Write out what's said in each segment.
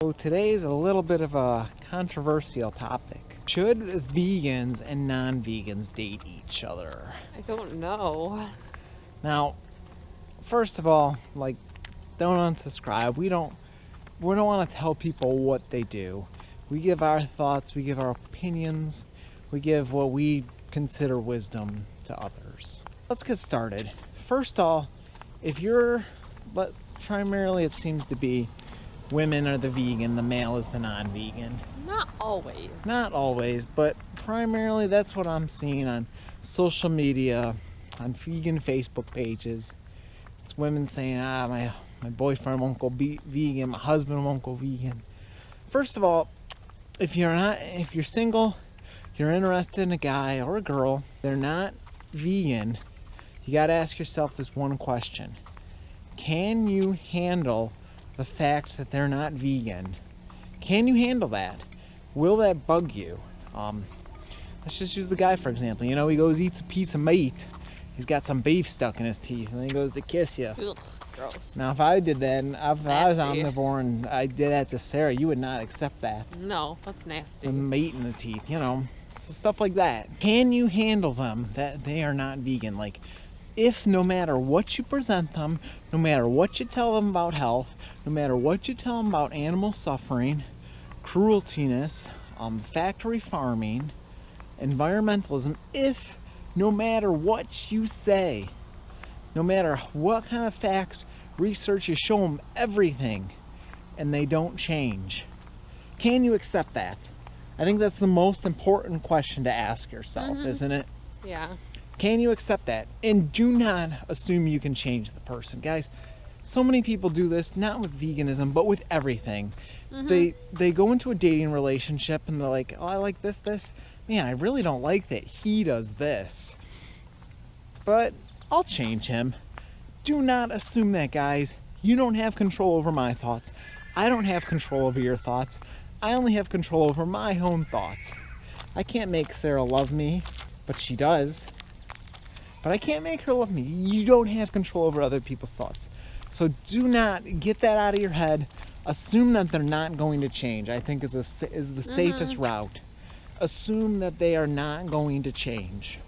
So today's a little bit of a controversial topic. Should vegans and non-vegans date each other? I don't know. Now, first of all, don't unsubscribe. We don't want to tell people what they do. We give our thoughts, we give our opinions, we give what we consider wisdom to others. Let's get started. First of all, if you're, primarily it seems to be women are the vegan, the male is the non-vegan. Not always. Not always, but primarily that's what I'm seeing on social media, on vegan Facebook pages. It's women saying, my boyfriend won't go vegan, my husband won't go vegan. First of all, if you're single, you're interested in a guy or a girl, they're not vegan, you gotta ask yourself this one question. Can you handle the fact that they're not vegan? Can you handle that? Will that bug you? Let's just use the guy for example. You know, he goes eats a piece of meat, he's got some beef stuck in his teeth, and then he goes to kiss you. Ugh, gross. Now if I did that, and if I was omnivore and I did that to Sarah, you would not accept that. No, that's nasty. The meat in the teeth, you know, so stuff like that. Can you handle them that they are not vegan? Like, if no matter what you present them, no matter what you tell them about health, no matter what you tell them about animal suffering, crueltiness, factory farming, environmentalism, if no matter what you say, no matter what kind of facts, research, you show them everything, and they don't change, can you accept that? I think that's the most important question to ask yourself, isn't it? Yeah. Can you accept that? And do not assume you can change the person. Guys, so many people do this, not with veganism, but with everything. They go into a dating relationship and they're like, oh, I like this. Man, I really don't like that he does this, but I'll change him. Do not assume that, guys. You don't have control over my thoughts. I don't have control over your thoughts. I only have control over my own thoughts. I can't make Sarah love me, but she does. But I can't make her love me. You don't have control over other people's thoughts. So do not get that out of your head. Assume that they're not going to change. I think is the safest route. Assume that they are not going to change.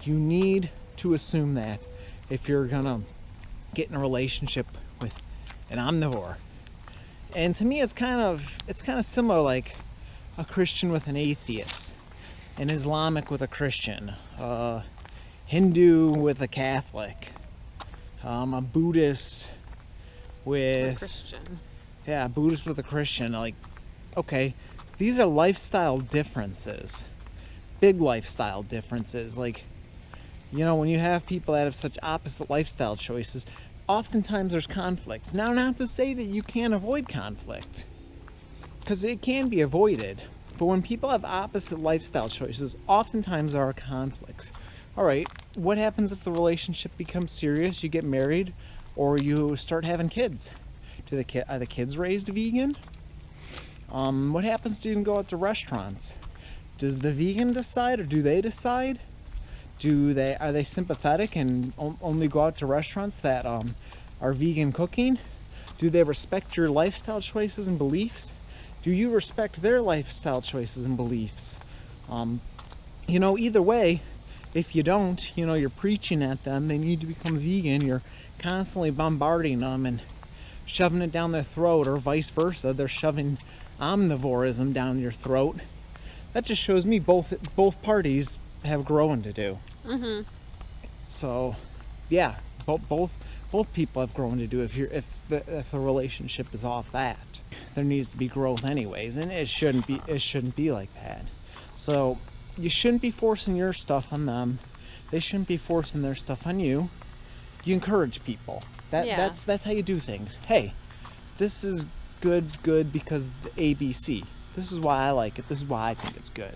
You need to assume that if you're gonna get in a relationship with an omnivore. And to me, it's kind of similar, like a Christian with an atheist, an Islamic with a Christian, Hindu with a Catholic, a Buddhist with a Christian. Yeah, Buddhist with a Christian. Like, okay, these are lifestyle differences, big lifestyle differences. Like, you know, when you have people that have such opposite lifestyle choices, oftentimes there's conflict. Now, not to say that you can't avoid conflict, because it can be avoided, but when people have opposite lifestyle choices, oftentimes there are conflicts. All right, what happens if the relationship becomes serious, you get married, or you start having kids? Are the kids raised vegan? What happens to you go out to restaurants? Does the vegan decide, or do they decide? Are they sympathetic and only go out to restaurants that are vegan cooking? Do they respect your lifestyle choices and beliefs? Do you respect their lifestyle choices and beliefs? You know, either way, if you don't, you know, you're preaching at them, they need to become vegan, you're constantly bombarding them and shoving it down their throat, or vice versa, they're shoving omnivorism down your throat. That just shows me both parties have growing to do. So, yeah, both people have growing to do. If the relationship is off that, there needs to be growth anyways, and it shouldn't be like that. So you shouldn't be forcing your stuff on them. They shouldn't be forcing their stuff on you. You encourage people. That's how you do things. Hey, this is good because the ABC. This is why I like it. This is why I think it's good.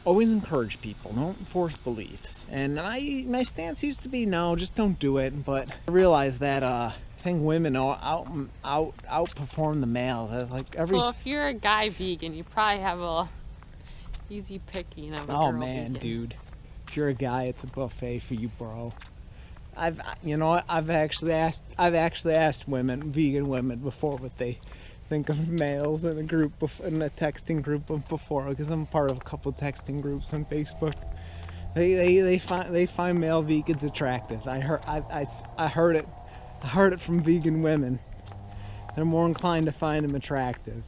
Always encourage people. Don't force beliefs. And my stance used to be no, just don't do it. But I realized that I think women outperform the males. So if you're a guy vegan, you probably have a easy picking of a girl man, vegan. dude. If you're a guy, it's a buffet for you, bro. I've actually asked vegan women before what they think of males in a group in a texting group of before, because I'm part of a couple texting groups on Facebook. They find male vegans attractive. I heard it from vegan women. They're more inclined to find them attractive.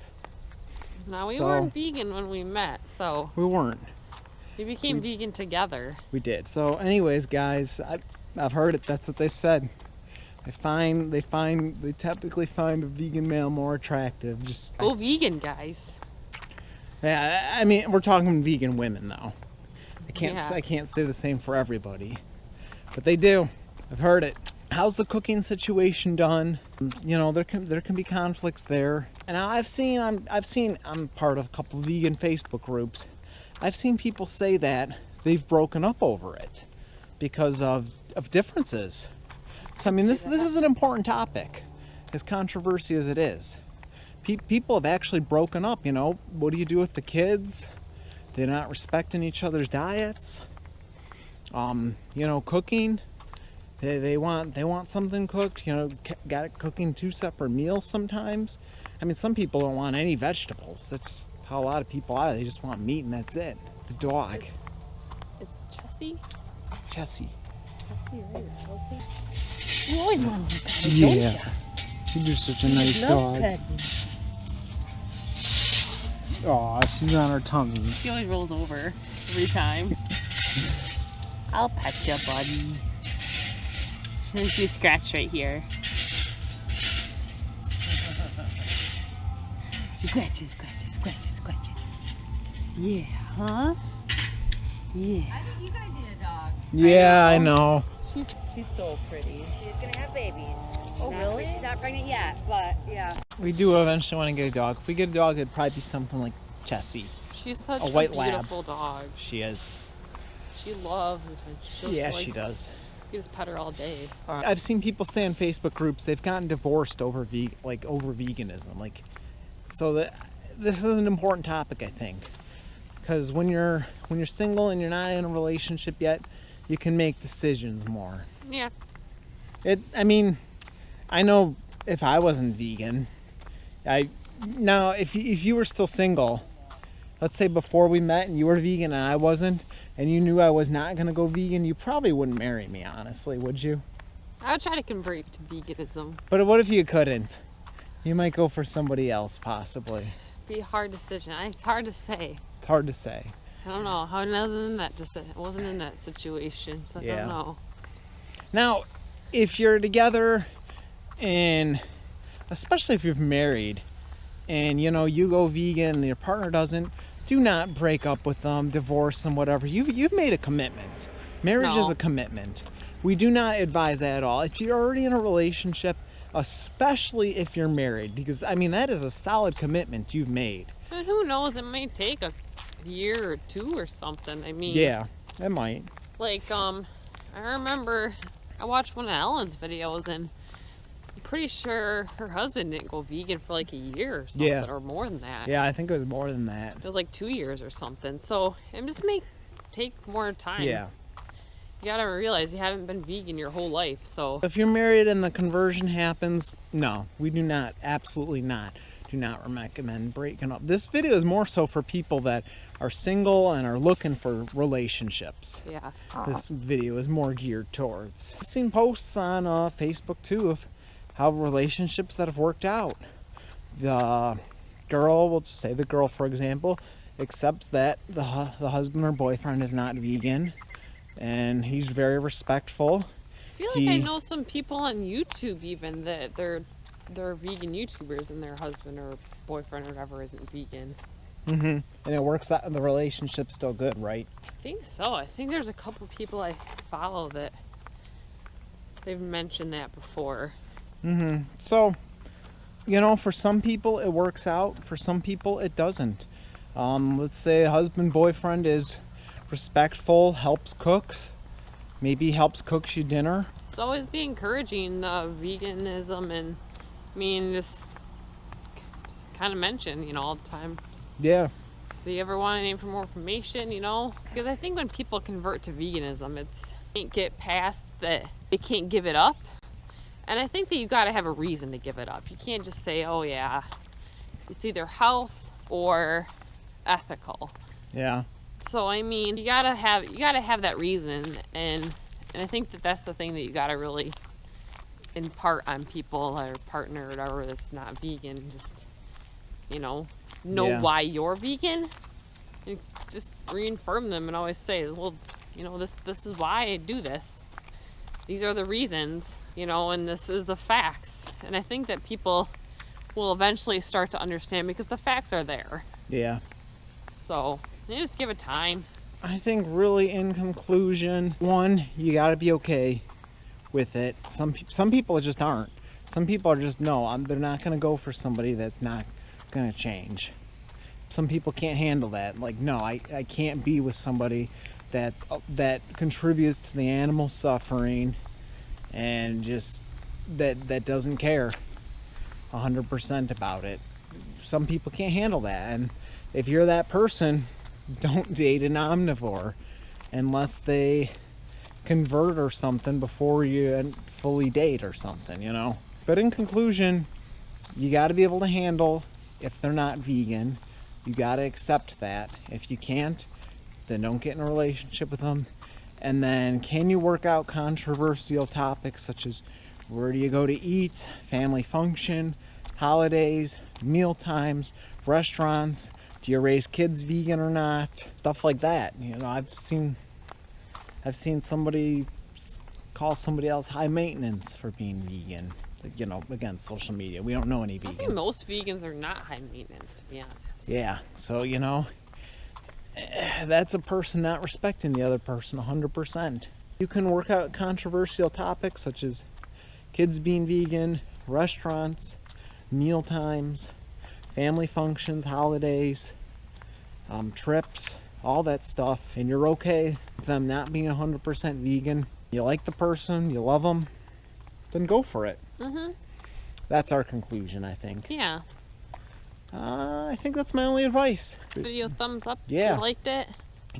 Now we weren't vegan when we met, so we weren't. We became vegan together. We did. So, anyways, guys, I've heard it. That's what they said. They typically find a vegan male more attractive. Just go vegan, guys. Yeah, I mean, we're talking vegan women though. I can't say the same for everybody, but they do. I've heard it. How's the cooking situation done? You know, there can be conflicts there. And I'm part of a couple vegan Facebook groups. I've seen people say that they've broken up over it because of differences. So I mean, this is an important topic, as controversial as it is. People have actually broken up. You know, what do you do with the kids? They're not respecting each other's diets. You know, cooking. They want something cooked. You know, got it cooking 2 separate meals sometimes. I mean, some people don't want any vegetables. That's how a lot of people are. They just want meat and that's it. The dog. It's Chessie. It's Chessie. Chessie, right? Chelsea. You always want to pet, yeah. Don't you? She's just such a nice dog. Aw, she's on her tummy. She always rolls over every time. I'll pet you, buddy. She's just scratched right here. Scratch it, scratch it, scratch it, scratch it. Yeah, huh? Yeah. I think you guys need a dog. Yeah, I know. She's so pretty. She's gonna have babies. Oh, really? She's not pregnant yet, but yeah. We do eventually want to get a dog. If we get a dog, it'd probably be something like Chessie. She's such a white beautiful lab. dog. She is. She loves her. Yeah, she does. You just pet her all day. I've seen people say in Facebook groups they've gotten divorced over veganism. Like, so this is an important topic, I think, because when you're single and you're not in a relationship yet, you can make decisions more. Yeah. I mean, I know if I wasn't vegan, now if you were still single, let's say before we met and you were vegan and I wasn't, and you knew I was not gonna go vegan, you probably wouldn't marry me, honestly, would you? I would try to convert you to veganism. But what if you couldn't? You might go for somebody else, possibly. Be a hard decision. It's hard to say. It's hard to say. I don't know. I wasn't in that situation, so I don't know. Now, if you're together, and especially if you're married, and you know you go vegan and your partner doesn't, do not break up with them, divorce them, whatever. You've made a commitment. Marriage is a commitment. We do not advise that at all. If you're already in a relationship, especially if you're married, because I mean that is a solid commitment you've made. But who knows? It might take a year or 2 or something. I mean, yeah, it might. Like I remember I watched one of Ellen's videos and I'm pretty sure her husband didn't go vegan for like a year or something, or more than that. Yeah, I think it was more than that. It was like 2 years or something. So it just take more time. Yeah. You gotta realize you haven't been vegan your whole life, so. If you're married and the conversion happens, no, we do not, absolutely not, do not recommend breaking up. This video is more so for people that are single and are looking for relationships. Yeah. This video is more geared towards. I've seen posts on Facebook too of how relationships that have worked out. The girl, we'll just say the girl for example, accepts that the husband or boyfriend is not vegan, and he's very respectful. I feel like I know some people on YouTube even that they're vegan YouTubers and their husband or boyfriend or whatever isn't vegan. And it works out, and the relationship's still good, right? I think so. I think there's a couple people I follow that they've mentioned that before. So, you know, for some people it works out, for some people it doesn't. Let's say a husband boyfriend is respectful, helps cooks, maybe helps cooks you dinner. It's always be encouraging veganism, and I mean just kind of mention, you know, all the time. Yeah. Do you ever want any more information, you know? Because I think when people convert to veganism, it's can't get past that they can't give it up. And I think that you got to have a reason to give it up. You can't just say, oh yeah, it's either health or ethical. Yeah. So I mean, you gotta have that reason, and I think that's the thing that you gotta really impart on people or partner or whatever that's not vegan. Just know Yeah. why you're vegan, and just reaffirm them and always say, well, this is why I do this. These are the reasons, and this is the facts. And I think that people will eventually start to understand because the facts are there. Yeah. So you just give it time. I think really in conclusion, one, you got to be okay with it. Some people just aren't. Some people are just they're not going to go for somebody that's not going to change. Some people can't handle that. Like, no, I can't be with somebody that contributes to the animal suffering and just that doesn't care 100% about it. Some people can't handle that, and if you're that person, don't date an omnivore unless they convert or something before you fully date or something. But in conclusion, you got to be able to handle if they're not vegan. You got to accept that. If you can't, then don't get in a relationship with them. And then, can you work out controversial topics such as where do you go to eat, family function, holidays, meal times, restaurants, do you raise kids vegan or not, stuff like that. I've seen somebody call somebody else high maintenance for being vegan. Again, social media, we don't know any vegans. I think most vegans are not high maintenance, to be honest. Yeah, so that's a person not respecting the other person 100%. You can work out controversial topics such as kids being vegan, restaurants, meal times, family functions, holidays, trips, all that stuff, and you're okay with them not being 100% vegan. You like the person, you love them, then go for it. That's our conclusion, I think. Yeah. I think that's my only advice. This video, thumbs up Yeah. if you liked it.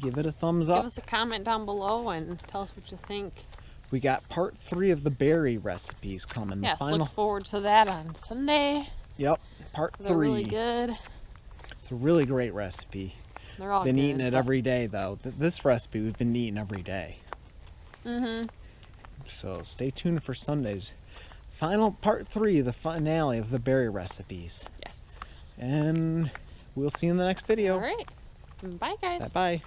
Give it a thumbs up. Give us a comment down below and tell us what you think. We got part 3 of the berry recipes coming. Yes, the final. look forward to that on Sunday. Yep, part 3. They're really good. It's a really great recipe. They're all been good. eating it every day though. This recipe we've been eating every day. So stay tuned for Sunday's final part 3, the finale of the berry recipes. Yes. And we'll see you in the next video. All right. Bye, guys. Bye bye.